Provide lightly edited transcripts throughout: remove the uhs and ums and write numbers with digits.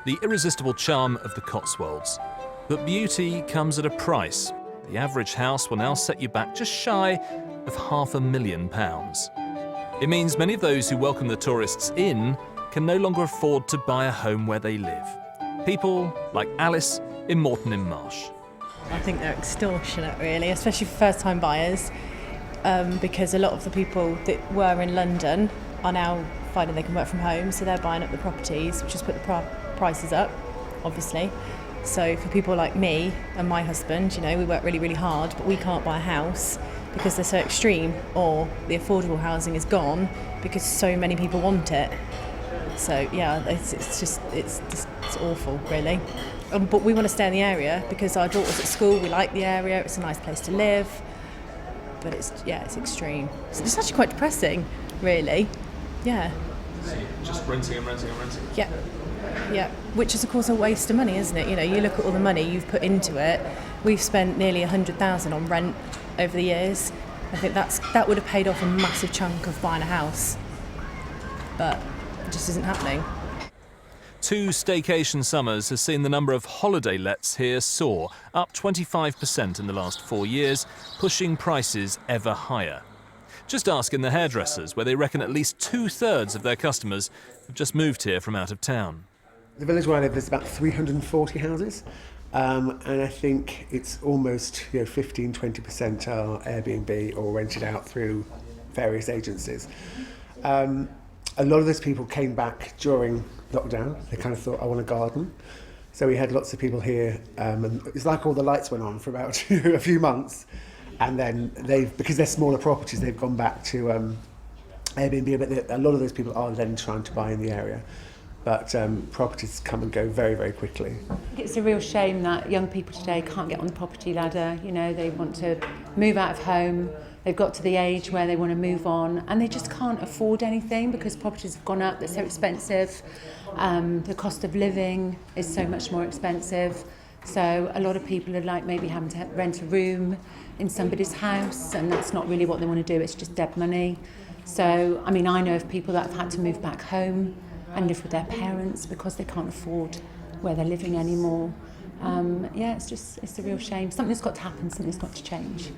the irresistible charm of the Cotswolds. But beauty comes at a price. The average house will now set you back just shy of £500,000. It means many of those who welcome the tourists in can no longer afford to buy a home where they live. People like Alice in Moreton-in-Marsh. I think they're extortionate, really, especially for first-time buyers, because a lot of the people that were in London are now finding they can work from home, so they're buying up the properties, which has put the prices up, obviously. So for people like me and my husband, you know, we work really, really hard, but we can't buy a house because they're so extreme, or the affordable housing is gone because so many people want it. So yeah, it's awful, really. But we want to stay in the area because our daughter's at school. We like the area. It's a nice place to live. But it's extreme. It's actually quite depressing, really. Yeah. Just renting and renting and renting. Yeah. Which is of course a waste of money, isn't it? You know, you look at all the money you've put into it. We've spent nearly 100,000 on rent over the years. I think that would have paid off a massive chunk of buying a house. But it just isn't happening. 2 staycation summers has seen the number of holiday lets here soar, up 25% in the last 4 years, pushing prices ever higher. Just ask in the hairdressers, where they reckon at least 2/3 of their customers have just moved here from out of town. The village where I live, there's about 340 houses, and I think it's almost 15-20% are Airbnb or rented out through various agencies. A lot of those people came back during lockdown. They kind of thought, I want a garden. So we had lots of people here, and it's like all the lights went on for about a few months. And then because they're smaller properties, they've gone back to Airbnb, but a lot of those people are then trying to buy in the area. But properties come and go very, very quickly. It's a real shame that young people today can't get on the property ladder. You know, they want to move out of home. They've got to the age where they want to move on, and they just can't afford anything because properties have gone up. They're so expensive. The cost of living is so much more expensive. So a lot of people are like maybe having to rent a room in somebody's house, and that's not really what they want to do. It's just dead money. So, I mean, I know of people that have had to move back home and live with their parents because they can't afford where they're living anymore. It's a real shame. Something's got to happen, something's got to change.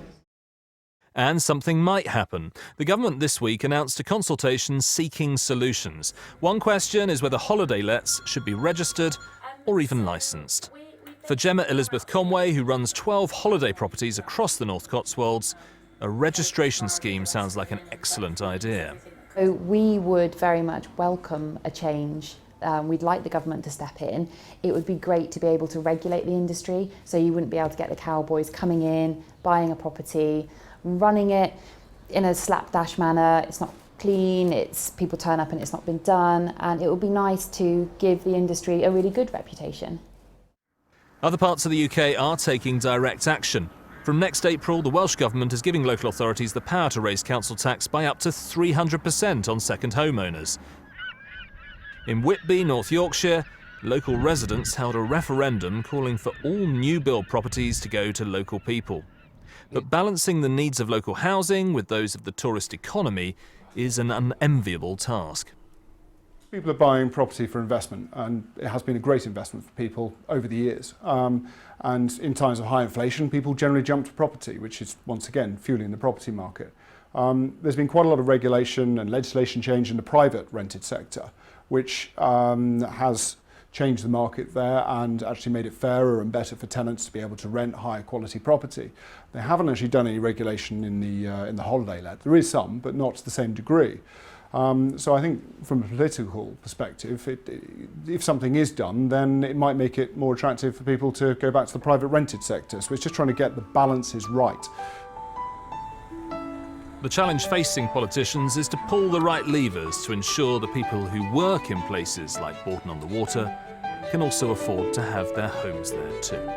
And something might happen. The government this week announced a consultation seeking solutions. One question is whether holiday lets should be registered or even licensed. For Gemma Elizabeth Conway, who runs 12 holiday properties across the North Cotswolds, a registration scheme sounds like an excellent idea. So we would very much welcome a change. We'd like the government to step in. It would be great to be able to regulate the industry, so you wouldn't be able to get the cowboys coming in, buying a property, running it in a slapdash manner. It's not clean, people turn up and it's not been done, and it would be nice to give the industry a really good reputation. Other parts of the UK are taking direct action. From next April, the Welsh Government is giving local authorities the power to raise council tax by up to 300% on second homeowners. In Whitby, North Yorkshire, local residents held a referendum calling for all new build properties to go to local people. But balancing the needs of local housing with those of the tourist economy is an unenviable task. People are buying property for investment, and it has been a great investment for people over the years. And in times of high inflation, people generally jump to property, which is, once again, fueling the property market. There's been quite a lot of regulation and legislation change in the private rented sector, which has changed the market there and actually made it fairer and better for tenants to be able to rent higher quality property. They haven't actually done any regulation in the holiday let. There is some, but not to the same degree. So I think from a political perspective, if something is done, then it might make it more attractive for people to go back to the private rented sector. So it's just trying to get the balances right. The challenge facing politicians is to pull the right levers to ensure the people who work in places like Bourton-on-the-Water can also afford to have their homes there too.